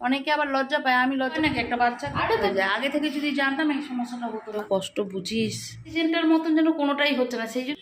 অনেকে আবার লজ্জা পায়, আমি লজ্জা নাকি একটা বাচ্চা আগে থেকে যদি জানতাম এই সমস্যাটা হতো না। কষ্ট বুঝিস, সিজনটার মতন যেন কোনোটাই হচ্ছে না। সেই জন্য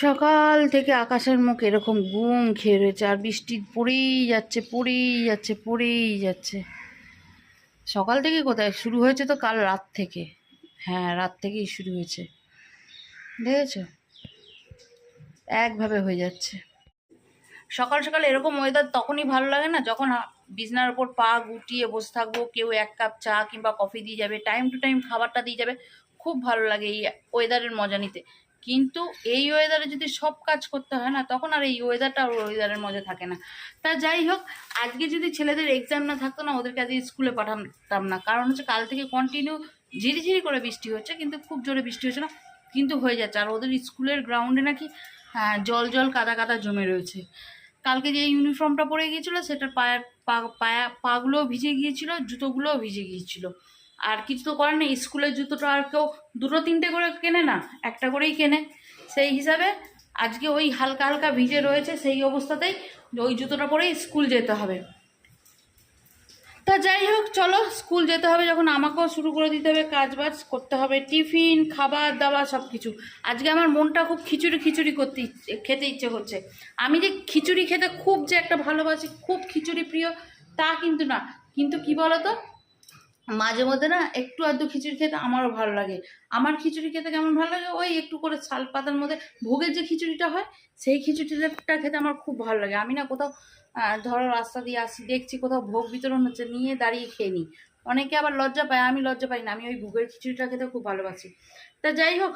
সকাল থেকে আকাশের মুখ এরকম গুম খেয়ে রয়েছে, আর বৃষ্টি পড়েই যাচ্ছে পড়েই যাচ্ছে পড়েই যাচ্ছে। সকাল থেকে কোথায় শুরু হয়েছে, তো কাল রাত থেকে। হ্যাঁ, রাত থেকেই শুরু হয়েছে, দেখেছো একভাবে হয়ে যাচ্ছে। সকাল সকাল এরকম ওয়েদার তখনই ভালো লাগে না, যখন বিছনার ওপর পা গুটিয়ে বসে থাকবো, কেউ এক কাপ চা কিংবা কফি দিয়ে যাবে, টাইম টু টাইম খাবারটা দিয়ে যাবে, খুব ভালো লাগে এই ওয়েদারের মজা নিতে। কিন্তু এই ওয়েদারে যদি সব কাজ করতে হয় না, তখন আর এই ওয়েদারটা ওয়েদারের মজা থাকে না। তা যাই হোক, আজকে যদি ছেলেদের এক্সাম না থাকতো না, ওদেরকে আজকে স্কুলে পাঠাতাম না। কারণ হচ্ছে কাল থেকে কন্টিনিউ ঝিরিঝিরি করে বৃষ্টি হচ্ছে, কিন্তু খুব জোরে বৃষ্টি হচ্ছে না, কিন্তু হয়ে যাচ্ছে। আর ওদের স্কুলের গ্রাউন্ডে নাকি জল জল কাদা কাদা জমে রয়েছে। কালকে যে ইউনিফর্মটা পরে গিয়েছিলো সেটার পাগুলোও ভিজে গিয়েছিল, জুতোগুলোও ভিজে গিয়েছিল। আর কিছু তো করার নেই, স্কুলের জুতোটা আর কেউ দুটো তিনটে করে কেনে না, একটা করেই কেনে। সেই হিসাবে আজকে ওই হালকা হালকা ভিজে রয়েছে, সেই অবস্থাতেই ওই জুতোটা পরেই স্কুল যেতে হবে। তা যাই হোক, চলো স্কুল যেতে হবে যখন, আমাকেও শুরু করে দিতে হবে, কাজ বাজ করতে হবে, টিফিন খাবার দাবার সব কিছু। আজকে আমার মনটা খুব খিচুড়ি খিচুড়ি খেতে ইচ্ছে করছে। আমি যে খিচুড়ি খেতে খুব যে একটা ভালোবাসি, খুব খিচুড়ি প্রিয় তা কিন্তু না, কিন্তু কি বলতো, মাঝে মধ্যে না একটু আধটু খিচুড়ি খেতে আমারও ভালো লাগে। আমার খিচুড়ি খেতে কেমন ভালো লাগে, ওই একটু করে শাল পাতার মধ্যে ভোগের যে খিচুড়িটা হয়, সেই খিচুড়িটা খেতে আমার খুব ভালো লাগে। আমি না কোথাও ধরো রাস্তা দিয়ে আসি, দেখছি কোথাও ভোগ বিতরণ হচ্ছে, নিয়ে দাঁড়িয়ে খেয়ে নিই। অনেকে আবার লজ্জা পায়, আমি লজ্জা পাই না, আমি ওই ভোগের খিচুড়িটা খেতে খুব ভালোবাসি। তা যাই হোক,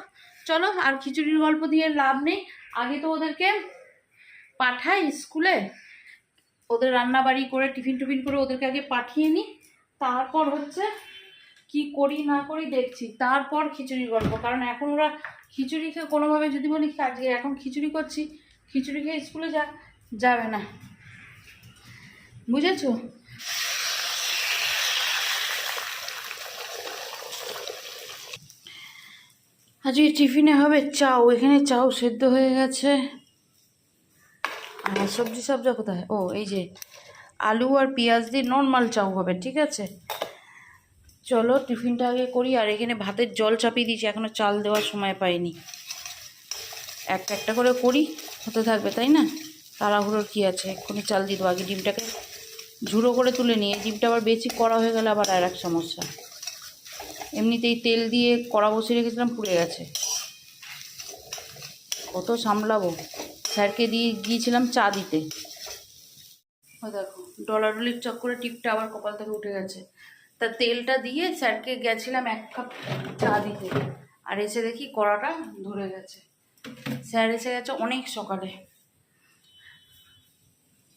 চলো আর খিচুড়ির গল্প দিয়ে লাভ নেই। আগে তো ওদেরকে পাঠাই স্কুলে, ওদের রান্না বাড়ি করে টিফিন টিফিন করে ওদেরকে আগে পাঠিয়ে নিই, তারপর হচ্ছে কি করি না করি দেখছি, তারপর খিচুড়ির গল্প। কারণ এখন ওরা খিচুড়ি খেয়ে কোনোভাবে যদি বলি আজকে এখন খিচুড়ি করছি, খিচুড়ি খেয়ে স্কুলে যাবে না, বুঝেছো? আজকে টিফিনে হবে চাউ, এখানে চাউ সেদ্ধ হয়ে গেছে। আর সবজি সবজা কোথায়, ও এই যে আলু আর পেঁয়াজ দিয়ে নর্মাল চাউ হবে, ঠিক আছে। চলো টিফিনটা আগে করি। আর এখানে ভাতের জল চাপিয়ে দিয়েছি, এখনও চাল দেওয়ার সময় পাইনি। একটা একটা করে করি, হতে থাকবে, তাই না? তাড়াহুড়োর কী আছে, এক্ষুনি চাল দিয়ে দেবো। আগে ডিমটাকে ঝুড়ো করে তুলে নিয়ে, ডিমটা আবার বেশি কড়া হয়ে গেলে আবার আর এক সমস্যা। এমনিতেই তেল দিয়ে কড়া বসিয়ে রেখেছিলাম, পুড়ে গেছে, কত সামলাবো। স্যারকে দিয়ে গিয়েছিলাম চা দিতে, ও দেখো ডলাডলির চক্করে টিপটা আবার কপাল থেকে উঠে গেছে। তা তেলটা দিয়ে স্যারকে গেছিলাম 1 কাপ চা দিতে, আর এসে দেখি কড়াটা ধরে গেছে। স্যার এসে গেছে অনেক সকালে,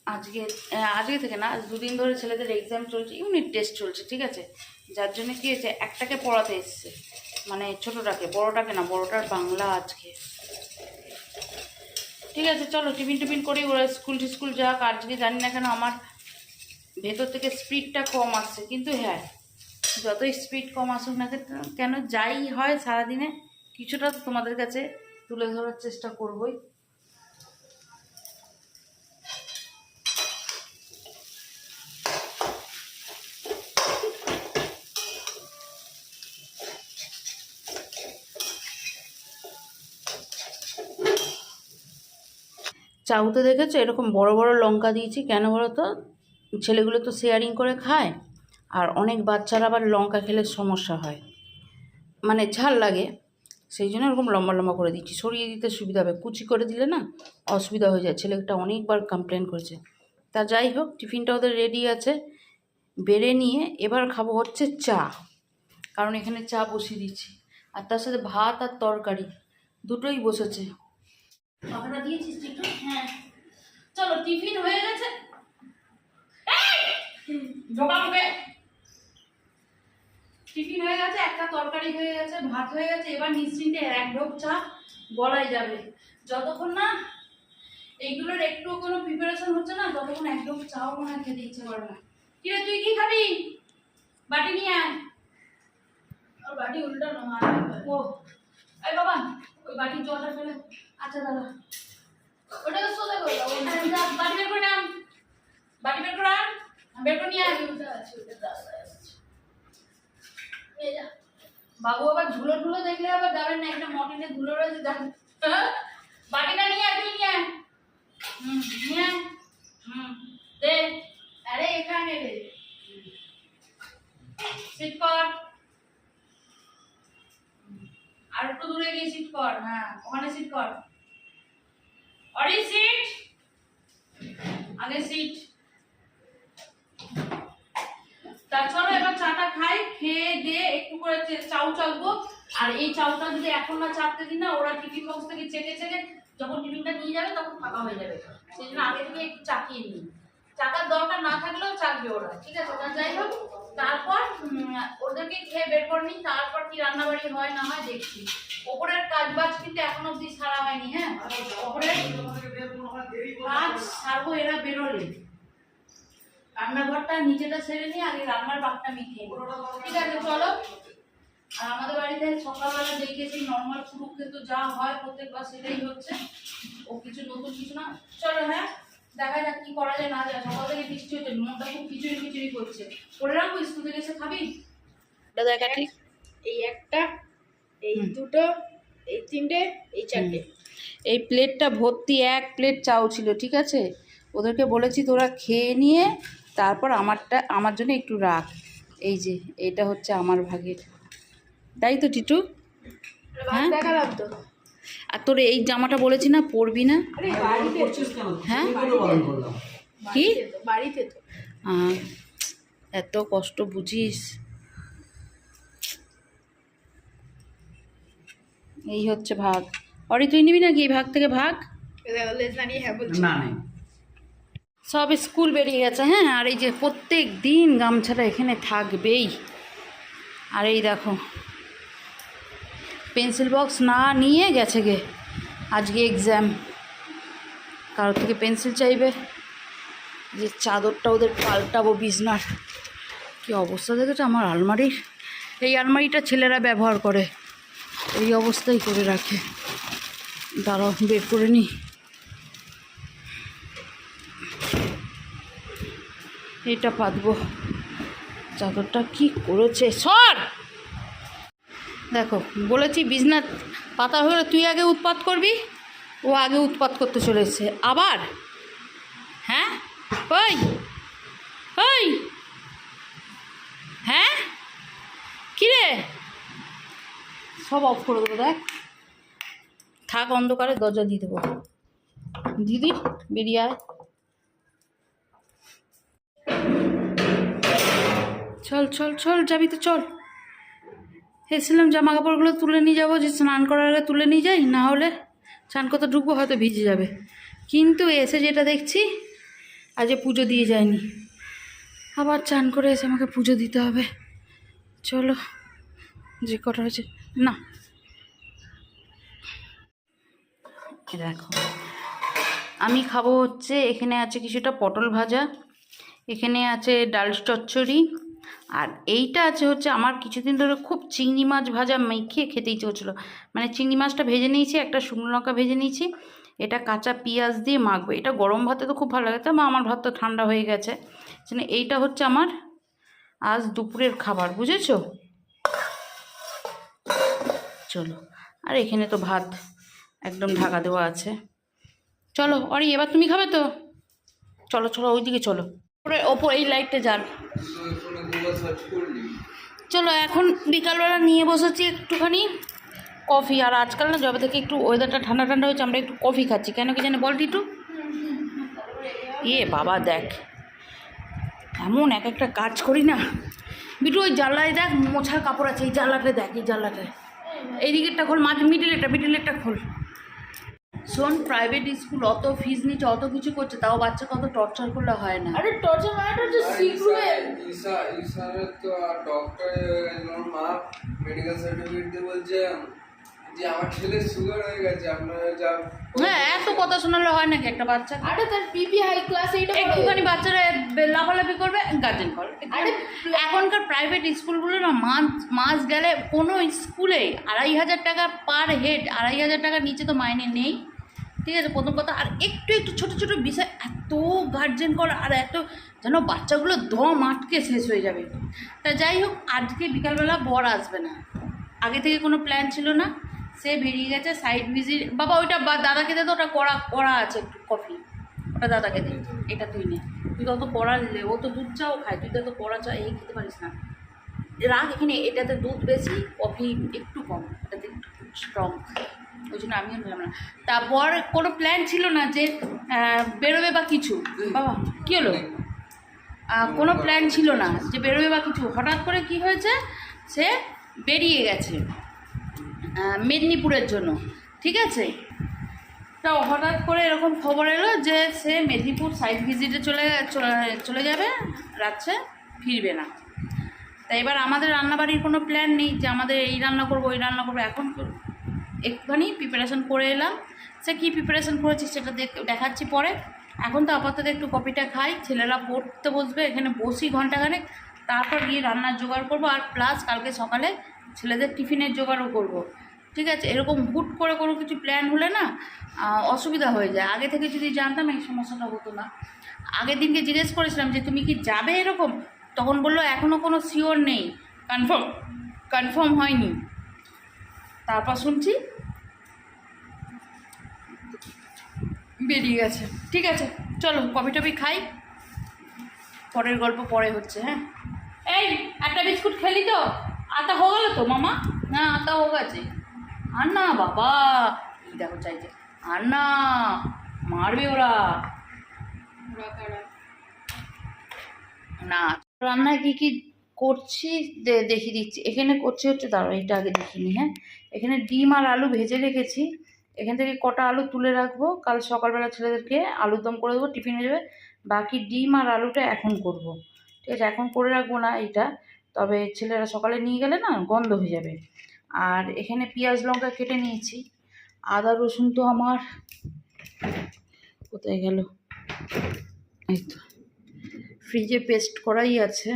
আজকে থেকে না, আজ 2 দিন ধরে ছেলেদের এক্সাম চলছে, ইউনিট টেস্ট চলছে, ঠিক আছে। যার জন্য কি হয়েছে, একটাকে পড়াতে এসছে, মানে ছোটোটাকে, বড়োটাকে না, বড়োটার বাংলা আজকে। ঠিক আছে চলো টিফিন টিফিন করি, ওরা স্কুল যাক। আজকে জানি না কেন আমার ভেতর থেকে স্পিডটা কম আসছে, কিন্তু হ্যাঁ, যতই স্পিড কম আসুক না কেন, যাই হয় সারাদিনে কিছুটা তো তোমাদের কাছে তুলে ধরার চেষ্টা করবই। চাউতে দেখেছো এরকম বড় বড় লঙ্কা দিয়েছি, কেন বলো তো, ছেলেগুলো তো শেয়ারিং করে খায়, আর অনেক বাচ্চারা আবার লঙ্কা খেলে সমস্যা হয়, মানে ঝাল লাগে, সেই জন্য এরকম লম্বা লম্বা করে দিচ্ছি, সরিয়ে দিতে সুবিধা হবে, কুচি করে দিলে না অসুবিধা হয়ে যায়। ছেলেটা অনেকবার কমপ্লেন করেছে। তা যাই হোক, টিফিনটা ওদের রেডি আছে, বেড়ে নিয়ে এবার খাবো হচ্ছে চা, কারণ এখানে চা বসিয়ে দিচ্ছি, আর তার সাথে ভাত আর তরকারি দুটোই বসেছে। পাখাটা দিয়েছিস একটু? হ্যাঁ চলো টিফিন হয়ে গেছে, টিফিন হয়ে গেছে, একটা তরকারি হয়ে গেছে, ভাত হয়ে গেছে, এবার নিশ্চিন্তে 1 ঢোক চা গলায় যাবে। যতক্ষণ না এইগুলোর একটু কোনো প্রিপারেশন হচ্ছে না, ততক্ষণ 1 ঢোক চাও মনে হয় খেতে ইচ্ছে করে না। কিরে তুই কি খাবি? বাটি নিয়ে আয়। আর বাটি উল্টা নয়, ও এই বাবা ওই বাটির জলটা ফেলে, আচ্ছা দাদা ওটা তো সোজা করে দাও, বাটি বের করে নাম, বাটি বের করে আন। বেটো নিয়ে আয়। বাবু আবার ধুলো ধুলো দেখলে আবার যাবেন না, একটা মর্নিংয়ে ধুলো রয়েছে যাবেন। বাটিটা নিয়ে আয়, তুই নিয়ে আয়। নিয়ে আয়। দে। আরে এখানে রে। সিট কর। আর একটু দূরে গিয়ে সিট কর। হ্যাঁ, ওখানে সিট কর। অরি সিট। আগে সিট। তা চলো এবার চাটা খাই, খেয়ে দিয়ে একটু করে চাউ চালবো। আর এই চাউটা যদি এখন না চাপতে দিই না, ওরা টিফিন বক্স থেকে চেকে চেকে যখন টিফিনটা নিয়ে যাবে তখন ফাঁকা হয়ে যাবে। সেই জন্য আগে থেকে একটু চাকিয়ে নিই। চাকার দরকার না থাকলেও চাকবে ওরা, ঠিক আছে? ওরা যাই হোক, তারপর ওদেরকে খেয়ে বের করে নিই। তারপর কি রান্নাবাড়ি হয় না হয় দেখছি। ওপরের কাজ বাজ কিন্তু এখন অব্দি সারা হয়নি। হ্যাঁ, ওপরের কাজ সারবো এরা বেরোলে। রান্নাঘরটা নিচেটা সেরে নিয়ে আগে রান্নার ভাগটা মিটিয়ে নিই, ঠিক আছে? চলো। আর আমাদের বাড়িতে সকালবেলা দেখেছি নর্মাল পুরো কিন্তু যা হয় প্রত্যেকবার সেটাই হচ্ছে, ও কিছু নতুন কিছু না। চলো, হ্যাঁ, দেখা যাক কি করা যায় না যায়। সকাল থেকে বৃষ্টি হচ্ছে, মনটা খুব খিচুড়ি খিচুড়ি করছে। করে রাখবো, স্কুল থেকে এসে খাবি? দেখা ঠিক। এই একটা, এই দুটো, এই তিনটে, এই চারটে। এই প্লেটটা ভর্তি 1 প্লেট চাউ ছিল, ঠিক আছে? ওদেরকে বলেছি তোরা খেয়ে নিয়ে তারপর আমার জন্য একটু রাখ। এই যে এটা হচ্ছে আমার ভাগের, তাই তো টিটু? হ্যাঁ, দেখালাম তো। আর তোর এই জামাটা বলেছি না পরবি না? হ্যাঁ, কি বাড়িতে তো এত কষ্ট বুঝিস। এই হচ্ছে ভাগ। অরি তুই নিবি নাকি এই ভাগ থেকে ভাগ? সব স্কুল বেরিয়ে গেছে। হ্যাঁ, আর এই যে প্রত্যেক দিন গামছাটা এখানে থাকবেই। আর এই দেখো পেন্সিল বক্স না নিয়ে গেছে গে, আজকে এক্সাম, কারোর থেকে পেন্সিল চাইবে। যে চাদরটা ওদের পাল্টাবো বিছনার, কি অবস্থা দেখেছো আমার আলমারির? এই আলমারিটা ছেলেরা ব্যবহার করে, এই অবস্থাই করে রাখে। দাঁড়াও বের করে নি। এইটা পাতবো, চাদরটা কি করেছে সর। দেখো বলেছি বিছনা পাতা হলে তুই আগে উৎপাত করবি, ও আগে উৎপাত করতে চলেছে আবার। হ্যাঁ, ওই ওই, হ্যাঁ কি রে? সব অফ করে দেবো, দেখ থাক অন্ধকারে, দরজা দিয়ে দেবো। দিদি বেরিয়ে আয়, চল চল চল, যাবি তো চল। এসেছিলাম জামা কাপড়গুলো তুলে নিয়ে যাবো, যে স্নান করার আগে তুলে নিয়ে যাই, না হলে স্নান করতে ঢুকবো হয়তো ভিজে যাবে। কিন্তু এসে যেটা দেখছি, আজ পুজো দিয়ে যায়নি, আবার চান করে এসে আমাকে পুজো দিতে হবে। চলো, যে কটা হয়েছে না। দেখো আমি খাবো হচ্ছে, এখানে আছে কিছুটা পটল ভাজা, এখানে আছে ডাল চচ্চড়ি, আর এইটা আছে হচ্ছে আমার কিছুদিন ধরে খুব চিংড়ি মাছ ভাজা মেখে খেতে ইচ্ছে হচ্ছিলো। মানে চিংড়ি মাছটা ভেজে নিয়েছি, একটা শুকনো লঙ্কা ভেজে নিয়েছি, এটা কাঁচা পেঁয়াজ দিয়ে মাখবো। এটা গরম ভাতে তো খুব ভালো লাগে, তা আমার ভাত তো ঠান্ডা হয়ে গেছে। এইটা হচ্ছে আমার আজ দুপুরের খাবার, বুঝেছো? চলো, আর এখানে তো ভাত একদম ঢাকা দেওয়া আছে। চলো অরি, এবার তুমি খাবে তো? চলো চলো ওইদিকে চলো, ওপর এই লাইটটা জ্বাল। চলো এখন বিকালবেলা নিয়ে বসেছি একটুখানি কফি। আর আজকাল না যবে থেকে একটু ওয়েদারটা ঠান্ডা ঠান্ডা হয়েছে, আমরা একটু কফি খাচ্ছি। কেন কি জানি বল টিটু? বাবা দেখ, এমন এক একটা কাজ করি না বিটু। ওই জানলায় দেখ মোছার কাপড় আছে, এই জানলাটা দেখ, এই জানলাটায় এই দিকেরটা খোল, মিডিলেরটা খোল। শোন, প্রাইভেট স্কুল অত ফিজ নিচ্ছে, অত কিছু করছে, তাও বাচ্চাকে অত টর্চার করলে হয় না। আরে টর্চার মানে তো সিক্রেট। ঈশানের তো ডক্টর মা মেডিকেল সার্টিফিকেট দিয়ে বলছে যে আমার ছেলের সুগার হয়ে গেছে, আপনারা যা। হ্যাঁ, এত কথা শোনালে হয় নাকি একটা বাচ্চা? আরে তার বিপি হাই ক্লাস, এইটা একটুখানি বাচ্চারা লাফালাফি করবে, গার্জেন কল। আরে এখনকার প্রাইভেট স্কুলগুলো না মাস গেলে কোনো স্কুলে 2,500 টাকা পার হেড, 2,500 টাকার নিচে তো মাইনে নেই, ঠিক আছে? প্রথম কথা। আর একটু ছোটো ছোটো বিষয় এত গার্জেন কল, আর এত যেন বাচ্চাগুলো দম আটকে শেষ হয়ে যাবে। তা যাই হোক, আজকে বিকালবেলা বর আসবে না, আগে থেকে কোনো প্ল্যান ছিল না, সে বেরিয়ে গেছে সাইড ভিজিট। বাবা ওইটা দাদাকে দে তো, ওটা কড়া কড়া আছে একটু কফি, ওটা দাদাকে দে, এটা তুই নে, তুই তত কড়া নিলে, ও তো দুধ চাও খায়, তুই তো কড়া চা এই খেতে পারিস না, রাখ এখানে, এটাতে দুধ বেশি কফি একটু কম, এটাতে একটু স্ট্রং, ওই জন্য আমিও নিলাম না। তারপর কোনো প্ল্যান ছিল না যে বেরোবে বা কিছু। বাবা কী হলো? কোনো প্ল্যান ছিল না যে বেরোবে বা কিছু, হঠাৎ করে কি হয়েছে, সে বেরিয়ে গেছে মেদিনীপুরের জন্য, ঠিক আছে। তা হঠাৎ করে এরকম খবর এলো যে সে মেদিনীপুর সাইট ভিজিটে চলে যাবে, রাত্রে ফিরবে না। তাই এবার আমাদের রান্নাবাড়ির কোনো প্ল্যান নেই যে আমাদের এই রান্না করবো ওই রান্না করবো, এখন একটুখানি প্রিপারেশান করে এলাম। সে কী প্রিপারেশান করেছি সেটা দেখাচ্ছি পরে। এখন তো আপাতত একটু কফিটা খাই, ছেলেরা পড়তে বসবে, এখানে বসি ঘন্টাখানেক, তারপর গিয়ে রান্নার জোগাড় করবো, আর প্লাস কালকে সকালে ছেলেদের টিফিনের জোগাড়ও করব, ঠিক আছে। এরকম হুট করে কোনো কিছু প্ল্যান হলে না অসুবিধা হয়ে যায়, আগে থেকে যদি জানতাম এই সমস্যাটা হতো না। আগের দিনকে জিজ্ঞেস করেছিলাম যে তুমি কি যাবে এরকম, তখন বললো এখনও কোনো শিওর নেই, কনফার্ম হয়নি। তারপর শুনছি বেরিয়ে গেছে। ঠিক আছে চলো কফি টফি খাই, পরের গল্প পরে হচ্ছে। হ্যাঁ এই একটা বিস্কুট খেলি তো, আতা হয়ে গেল তো মামা? না আতা হয়ে গেছে, আর না বাবা, এই দেখো চাইছে, আর না মারবে ওরা না। রান্নায় কী কী করছি দেখিয়ে দিচ্ছি। এখানে করছি হচ্ছে, দাঁড়াও এটা আগে দেখিনি। হ্যাঁ এখানে ডিম আর আলু ভেজে রেখেছি, এখান থেকে কটা আলু তুলে রাখবো, কাল সকালবেলা ছেলেদেরকে আলুর দম করে দেবো, টিফিনে যাবে। বাকি ডিম আর আলুটা এখন করব, ঠিক আছে, এখন করে রাখবো না এইটা, তবে ছেলেরা সকালে নিয়ে গেলে না গন্ধ হয়ে যাবে। আর এখানে পেঁয়াজ লঙ্কা কেটে নিয়েছি, আদা রসুন তো আমার কোথায় গেল, এই তো ফ্রিজে পেস্ট করাই আছে,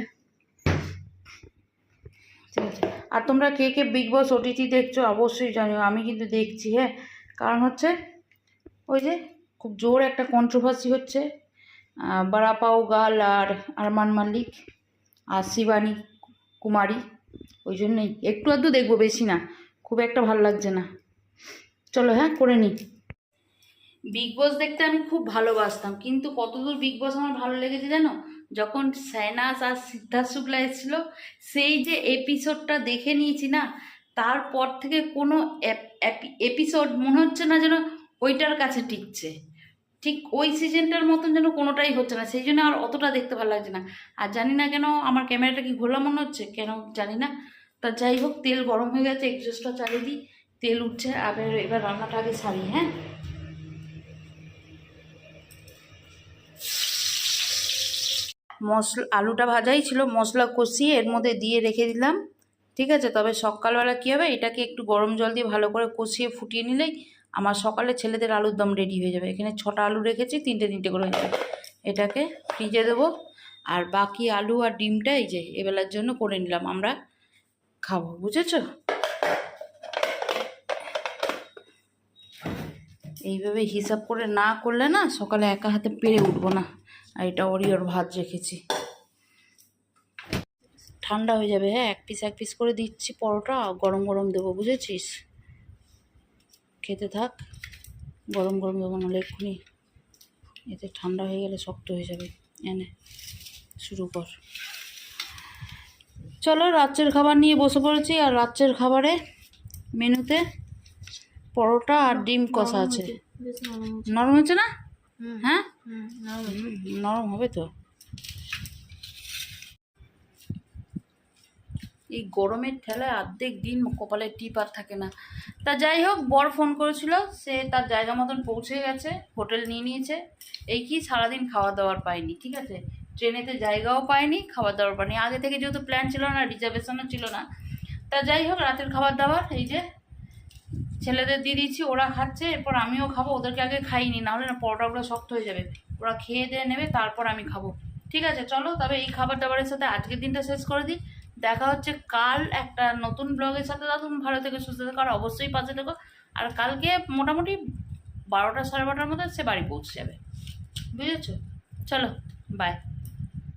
ঠিক আছে। আর তোমরা কে কে বিগ বস ওটিটি দেখছো অবশ্যই জানিও, আমি কিন্তু দেখছি। হ্যাঁ কারণ হচ্ছে ওই যে খুব জোর একটা কন্ট্রোভার্সি হচ্ছে, বড়া পাও গাল আর আরমান মালিক আর শিবানী কুমারী, ওই জন্যই একটু আধটু দেখবো, বেশি না, খুব একটা ভালো লাগছে না। চলো হ্যাঁ করে নিই। বিগ বস দেখতে আমি খুব ভালোবাসতাম, কিন্তু কতদূর বিগ বস আমার ভালো লেগেছে জানো, যখন সাইনাস আর সিদ্ধার্থ শুক্লা এসেছিল, সেই যে এপিসোডটা দেখে নিয়েছি না, তারপর থেকে কোনো এপিসোড মনে হচ্ছে না যেন ওইটার কাছে টিকছে, ঠিক ওই সিজনটার মতন যেন কোনোটাই হচ্ছে না, সেই জন্য আর অতটা দেখতে ভালো লাগছে না। আর জানি না কেন আমার ক্যামেরাটা কি ঘোলা মনে হচ্ছে, কেন জানি না। তা যাই হোক, তেল গরম হয়ে গেছে, এক্সস্টটা চালিয়ে দিই, তেল উঠছে, এবার রান্নাটা আগে সারি। হ্যাঁ মশলা আলুটা ভাজাই ছিল, মশলা কষিয়ে এর মধ্যে দিয়ে রেখে দিলাম, ঠিক আছে। তবে সকালবেলা কী হবে, এটাকে একটু গরম জল দিয়ে ভালো করে কষিয়ে ফুটিয়ে নিলেই আমার সকালে ছেলেদের আলুর দম রেডি হয়ে যাবে। এখানে 6টা আলু রেখেছি, 3টে করে হয়ে যাবে। এটাকে ফ্রিজে দেবো, আর বাকি আলু আর ডিমটা এই যে এবেলার জন্য করে নিলাম, আমরা খাবো, বুঝেছো। এইভাবে হিসাব করে না করলে না সকালে একা হাতে পেরে উঠবো না। আর এটা ওর ভাত রেখেছি, ঠান্ডা হয়ে যাবে। হ্যাঁ এক পিস করে দিচ্ছি পরোটা, গরম গরম দেবো, বুঝেছিস। খেতে থাক, গরম গরম দেবো, নাহলে এক্ষুনি এতে ঠান্ডা হয়ে গেলে শক্ত হয়ে যাবে। এনে শুরু কর। চলো রাত্রের খাবার নিয়ে বসে পড়েছি, আর রাত্রের খাবারে মেনুতে পরোটা আর ডিম কষা আছে। নরম হচ্ছে না? হ্যাঁ নরম হবে তো। এই গরমের ঠেলায় অর্ধেক দিন কপালে টিপ আর থাকে না। তা যাই হোক, বর ফোন করেছিল, সে তার জায়গা মতন পৌঁছে গেছে, হোটেল নিয়ে নিয়েছে। এই কি সারাদিন খাওয়া দাওয়ার পায়নি, ঠিক আছে, ট্রেনেতে জায়গাও পায়নি, খাবার দাবার পায়নি। আগে থেকে যেহেতু প্ল্যান ছিল না, রিজার্ভেশনও ছিল না। তা যাই হোক, রাতের খাবার দাবার এই যে ছেলেদের দিয়ে দিচ্ছি, ওরা খাচ্ছে, এরপর আমিও খাবো। ওদেরকে আগে খাইনি, নাহলে না পরোটাগুলো শক্ত হয়ে যাবে। ওরা খেয়ে দিয়ে নেবে, তারপর আমি খাবো, ঠিক আছে। চলো তবে এই খাবার দাবারের সাথে আজকের দিনটা শেষ করে দিই। দেখা হচ্ছে কাল একটা নতুন ব্লগের সাথে। তুমি ভালো থেকে সুস্থ থেকো, আর অবশ্যই পাশে থেকো। আর কালকে মোটামুটি 12টা 12:30টার মধ্যে সে বাড়ি পৌঁছে যাবে, বুঝেছো। চলো বাই।